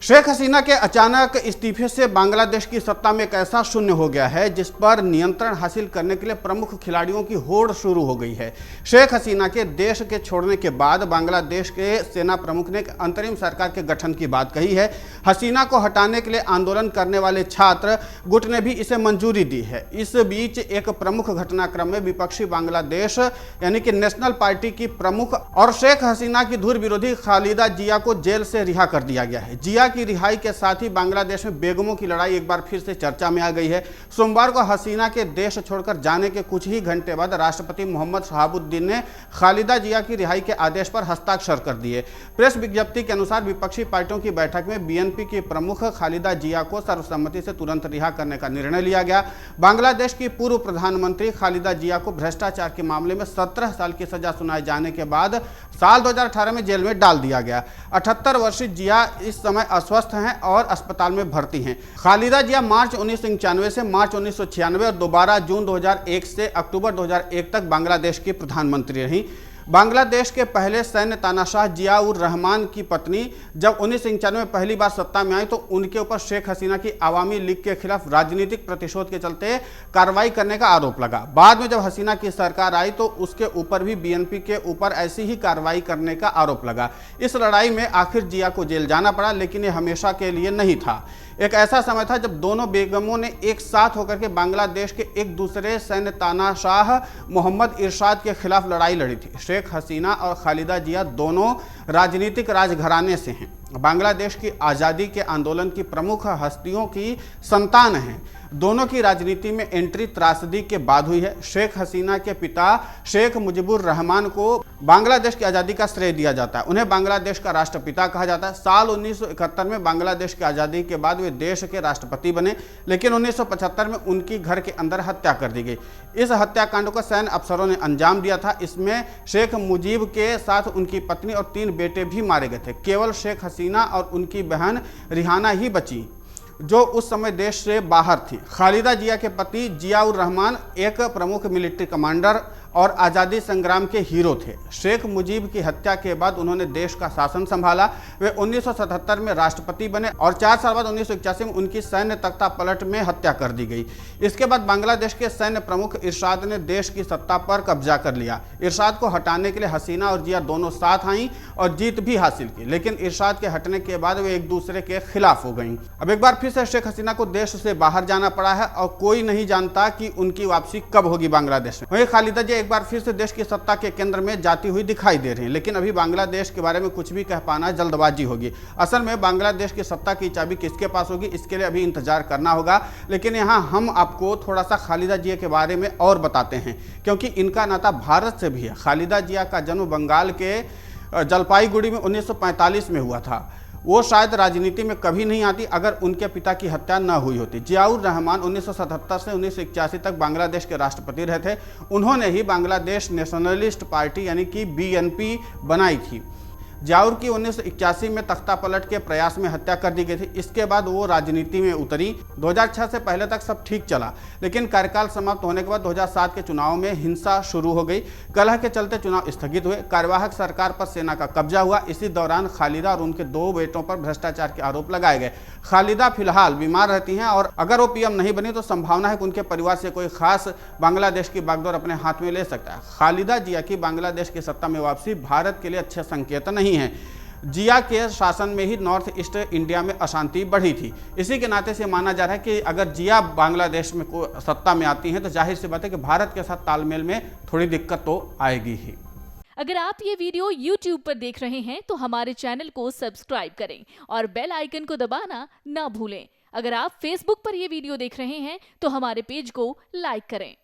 शेख हसीना के अचानक इस्तीफे से बांग्लादेश की सत्ता में एक ऐसा शून्य हो गया है जिस पर नियंत्रण हासिल करने के लिए प्रमुख खिलाड़ियों की होड़ शुरू हो गई है। शेख हसीना के देश के छोड़ने के बाद बांग्लादेश के सेना प्रमुख ने अंतरिम सरकार के गठन की बात कही है। हसीना को हटाने के लिए आंदोलन करने वाले छात्र गुट ने भी इसे मंजूरी दी है। इस बीच एक प्रमुख घटनाक्रम में विपक्षी बांग्लादेश यानी कि नेशनल पार्टी की प्रमुख और शेख हसीना की धुर विरोधी खालिदा जिया को जेल से रिहा कर दिया गया है। जिया की रिहाई के साथ ही बांग्लादेश में बेगमों की लड़ाई एक बार फिर से चर्चा में आ गई है। सोमवार को हसीना के देश छोड़कर जाने के कुछ ही घंटे बाद राष्ट्रपति मोहम्मद शहाबुद्दीन ने खालिदा जिया की रिहाई के आदेश पर हस्ताक्षर कर दिए। प्रेस विज्ञप्ति के अनुसार विपक्षी पार्टियों की बैठक में बीएनपी की प्रमुख खालिदा जिया को सर्वसम्मति से तुरंत रिहा करने का निर्णय लिया गया। बांग्लादेश की पूर्व प्रधानमंत्री खालिदा जिया को भ्रष्टाचार के मामले में 17 साल की सजा सुनाए जाने के बाद साल 2018 में जेल में डाल दिया गया। 78 वर्षीय जिया इस समय अस्वस्थ हैं और अस्पताल में भर्ती हैं। खालिदा जिया मार्च 1991 से मार्च 1996 और दोबारा जून 2001 से अक्टूबर 2001 तक बांग्लादेश की प्रधानमंत्री रहीं। बांग्लादेश के पहले सैन्य तानाशाह जिया उर रहमान की पत्नी जब 1991 में पहली बार सत्ता में आई तो उनके ऊपर शेख हसीना की आवामी लीग के खिलाफ राजनीतिक प्रतिशोध के चलते कार्रवाई करने का आरोप लगा। बाद में जब हसीना की सरकार आई तो उसके ऊपर भी बीएनपी के ऊपर ऐसी ही कार्रवाई करने का आरोप लगा। इस लड़ाई में आखिर जिया को जेल जाना पड़ा, लेकिन ये हमेशा के लिए नहीं था। एक ऐसा समय था जब दोनों बेगमों ने एक साथ होकर के बांग्लादेश के एक दूसरे सैन्य तानाशाह मोहम्मद इरशाद के खिलाफ लड़ाई लड़ी थी। शेख हसीना और खालिदा जिया दोनों राजनीतिक राजघराने से हैं। बांग्लादेश की आज़ादी के आंदोलन की प्रमुख हस्तियों की संतान हैं। दोनों की राजनीति में एंट्री त्रासदी के बाद हुई है। शेख हसीना के पिता शेख मुजीबुर रहमान को बांग्लादेश की आज़ादी का श्रेय दिया जाता है। उन्हें बांग्लादेश का राष्ट्रपिता कहा जाता है। साल 1971 में बांग्लादेश की आज़ादी के बाद वे देश के राष्ट्रपति बने, लेकिन 1975 में उनकी घर के अंदर हत्या कर दी गई। इस हत्याकांड को सैन्य अफसरों ने अंजाम दिया था। इसमें शेख मुजीब के साथ उनकी पत्नी और 3 बेटे भी मारे गए थे। केवल शेख हसीना और उनकी बहन रिहाना ही बची जो उस समय देश से बाहर थी। खालिदा जिया के पति जिया उर रहमान एक प्रमुख मिलिट्री कमांडर और आज़ादी संग्राम के हीरो थे। शेख मुजीब की हत्या के बाद उन्होंने देश का शासन संभाला। वे 1977 में राष्ट्रपति बने और 4 साल बाद 1981 में उनकी सैन्य तख्ता पलट में हत्या कर दी गई। इसके बाद बांग्लादेश के सैन्य प्रमुख इरशाद ने देश की सत्ता पर कब्जा कर लिया। इरशाद को हटाने के लिए हसीना और जिया दोनों साथ आईं और जीत भी हासिल की, लेकिन इरशाद के हटने के बाद वे एक दूसरे के खिलाफ हो गईं। अब एक बार फिर से शेख हसीना को देश से बाहर जाना पड़ा है और कोई नहीं जानता कि उनकी वापसी कब होगी बांग्लादेश में। वहीं खालिदा जिया एक बार फिर से देश की सत्ता के केंद्र में जाती हुई दिखाई दे रही हैं, लेकिन अभी बांग्लादेश के बारे में कुछ भी कह पाना जल्दबाजी होगी। असल में बांग्लादेश की सत्ता की चाबी किसके पास होगी, इसके लिए अभी इंतजार करना होगा। लेकिन यहाँ हम आपको थोड़ा सा खालिदा जिया के बारे में और बताते हैं, क्योंकि इनका नाता भारत से भी है। खालिदा जिया का जन्म बंगाल के जलपाईगुड़ी में 1945 में हुआ था। वो शायद राजनीति में कभी नहीं आती अगर उनके पिता की हत्या न हुई होती। जिया उर रहमान 1977 से 1981 तक बांग्लादेश के राष्ट्रपति रहे थे। उन्होंने ही बांग्लादेश नेशनलिस्ट पार्टी यानी कि बीएनपी बनाई थी। जियाउर की 1981 में तख्ता पलट के प्रयास में हत्या कर दी गई थी। इसके बाद वो राजनीति में उतरी। 2006 से पहले तक सब ठीक चला, लेकिन कार्यकाल समाप्त होने के बाद 2007 के चुनाव में हिंसा शुरू हो गई। कलह के चलते चुनाव स्थगित हुए। कार्यवाहक सरकार पर सेना का कब्जा हुआ। इसी दौरान खालिदा और उनके 2 बेटों पर भ्रष्टाचार के आरोप लगाए गए। खालिदा फिलहाल बीमार रहती हैं और अगर वो पीएम नहीं बनी तो संभावना है कि उनके परिवार से कोई खास बांग्लादेश की बागडोर अपने हाथ में ले सकता है। खालिदा जिया की बांग्लादेश की सत्ता में वापसी भारत के लिए अच्छे संकेत नहीं है। जिया के शासन में ही नॉर्थ ईस्ट इंडिया में अशांति बढ़ी थी। इसी के नाते से माना जा रहा है कि अगर जिया बांग्लादेश में सत्ता में आती हैं तो जाहिर सी बात है कि भारत के साथ तालमेल में थोड़ी दिक्कत तो आएगी ही। अगर आप ये वीडियो YouTube पर देख रहे हैं तो हमारे चैनल को सब्सक्राइब करें और बेल आइकन को दबाना ना भूलें। अगर आप Facebook पर ये वीडियो देख रहे हैं तो हमारे पेज को लाइक करें।